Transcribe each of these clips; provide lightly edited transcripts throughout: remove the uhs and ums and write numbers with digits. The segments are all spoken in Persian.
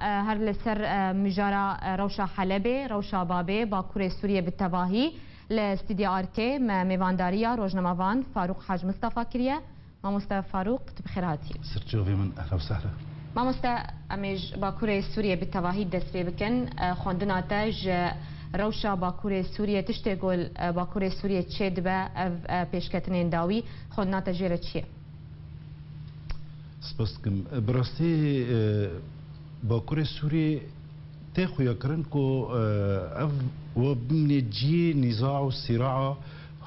هر لسر مجارا روشا حلبه روشا بابه باكور سوريا بالتباهي لاستديو اركي ميوانداريا روجنمافان فاروق حاج مصطفى كريه ما مصطفى فاروق بخير هاتي سرجوفي من اهلا وسهلا ما مصطفى امج باكور سوريا بالتباهي دست بكن خوندنا تاج روشا باكور سوريا تشتغل باكور سوريا تشد با پیشکتنین داوی خوندنا تجربه چیه سپاسکم براستی باكور سوري تاخو يكرن كو اف وبمن جي نزاع وصراع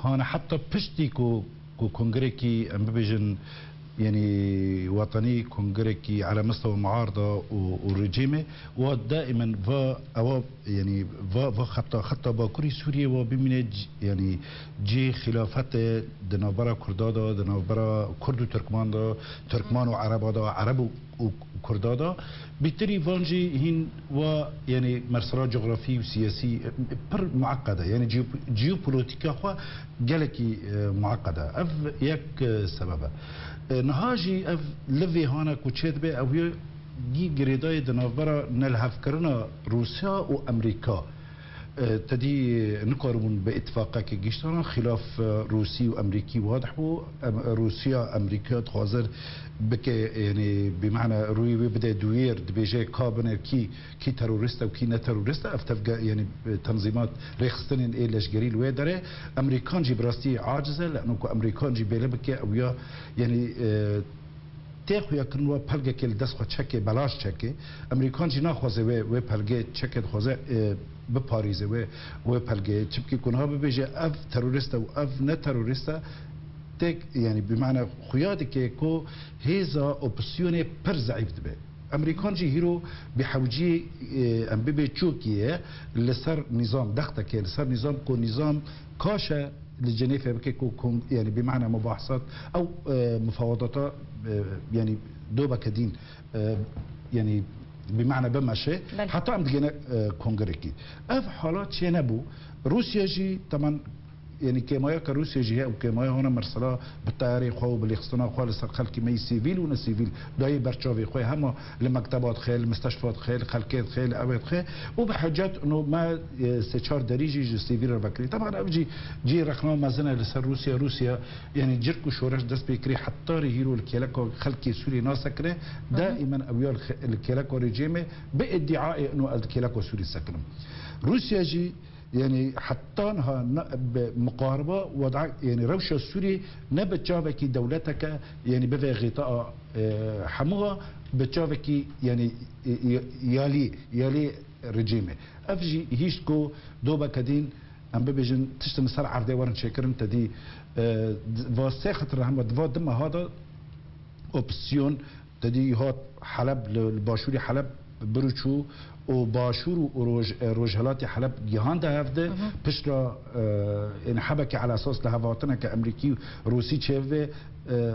هانا حتى بشتي كو كونغريكي ام بيجن يعني وطني كونغريكي على مستوى المعارضه والرجيمه ودائما فا او يعني فا خطا باكوري سوريا وبمن يعني جي خلافات دنابرا كردادا دنابرا كرد تركمان تركمان وعرب عرب وكردادا بالتالي فانجي هين و يعني مرسلات جغرافي وسياسي بر معقده يعني جيوبوليتيكا خو جالكي معقده اف يك سببه نهاجي اف لفي هانا كوتشيت بي او جي جريداي دنافرا نلهف كرنا روسيا وامريكا تدي نقارن باتفاقك جيشتنا خلاف روسي وامريكي واضح و روسيا امريكا تخازر بك يعني بمعنى روي بدا دوير دبيجي كابن كي تيروريست وكي نا تيروريست افتفقا يعني تنظيمات ريخستنين ايه لشجري الوادره امريكان جي براستي عاجزه لانه امريكان جي بيلبك او يعني تاخو يكن و بلغه كل دسخه تشكي بلاش تشكي امريكان جي ناخذ و بلغه تشكي خوزه بباريزه و بلغه تشكي كونها بيجي اف تيروريست او اف نا تيروريست تك يعني بمعنى خيادك كو هيزا اوبسيوني بر ضعيف دبي امريكان جي هيرو بحوجي ام بي تشوكيه لسر نظام دختك لسر نظام كو نظام كاشا للجنيفه بكيكو يعني بمعنى مباحثات او مفاوضات يعني دوبا كدين يعني بمعنى بمشي حتى عم تجينا كونغريكي اف حالات شي نبو روسيا جي طبعا يعني كما روسيا جي او كما هنا مرسلا بالطياري خو بالاخصنا خو خلق مي سيفيل ونا سيفيل داي برشافي خو هم لمكتبات خيل مستشفيات خيل خلقات خيل اواد خيل وبحاجات انه ما استشار دريجي جي سيفيل البكري طبعا جي رقم مازنا لسر روسيا يعني جركو شورش دست بكري حتى هيرو الكيلاكو خلقي سوري ناسكره دائما اويا الكيلاكو ريجيمي بادعاء انه الكيلاكو سوري سكنم روسيا جي يعني حطانها بمقاربه وضع يعني روشه السوري نبت جافكي دولتك يعني بفي غطاء حموها بتجافكي يعني يالي رجيمه افجي هيشكو دوبا كدين ام بيجن تشتم سر عرضي ورن شكرن تدي واسه خطر هم دوا دم هذا اوبسيون تدي هات حلب الباشوري حلب بروچو و باشور و روجهلات حلب جهان ده هفته پشت این حبکی على اساس لهواتنا كامريكي روسي تشيفه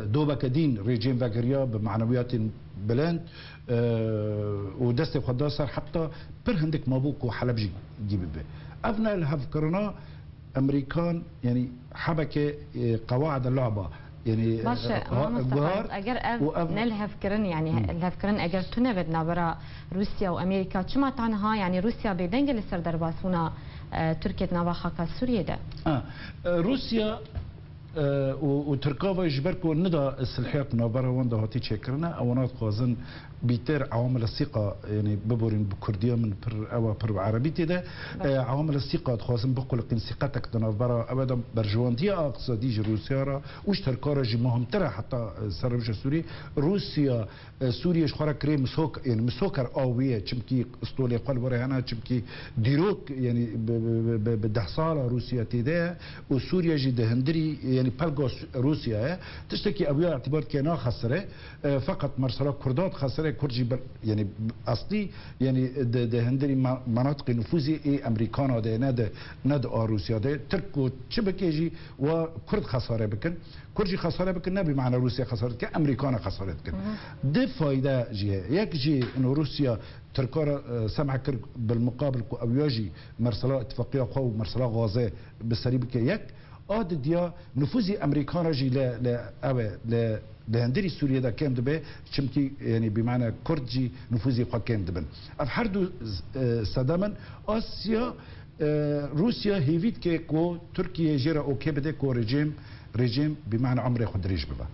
دوبا كدين ريجيم فاغريا بمعنويات بلند و دست خدا صار حتى پر هندك مابوك وحلب جيب به افنا الهفكرنا امريكان يعني حبكه قواعد اللعبه يعني اگر نلهفكرن يعني الهفكرن اگر تو نبدنا برا روسيا وامريكا شما تعنها يعني روسيا بيدنج لسر درباسونا تركيا نوا خاكا سوريا ده روسيا وتركيا يجبركو ندا السلحيات نابرا وندا هاتي تشكرنا اونات قازن بيتر عوامل الثقة يعني ببورين بكردية من بر عربيتي ده عوامل الثقة خاصم بقول قين ثقتك دنابرا ابدا برجواندية اقتصادي روسيا وش تركارا جي مهم ترى حتى سربش سوري روسيا سوريا شخرا كري مسوك يعني مسوكر اويه تشمكي اسطولي قال ورا هنا تشمكي ديروك يعني بدحصالة روسيا تيدا وسوريا جي دهندري يعني بلغوس روسيا تشتكي ابيا اعتبار كينا خسره فقط مرسلات كردات خسره كرجي يعني اصلي يعني ده هندري مناطق نفوذي اي امريكانا ده ند روسيا ده تركو تشبكيجي وكرد خساره بكن كرجي خساره بكن نبي معنى روسيا خساره كامريكانا خساره بكن ده فايده جي يك جي انه روسيا تركارا سمع كر بالمقابل او يجي مرسلا اتفاقيه قوه مرسلا غازه بالسريب يك آد دیا نفوذی امریکا جی ل لهندري سوريا دا كان دبي شمكي يعني بمعنى كردجي نفوذي خا كان دبن اف هر دو صدامن اسيا روسيا هيفيت كو تركيا جرا اوكي بده كو ريجيم بمعنى عمره خدريج ببا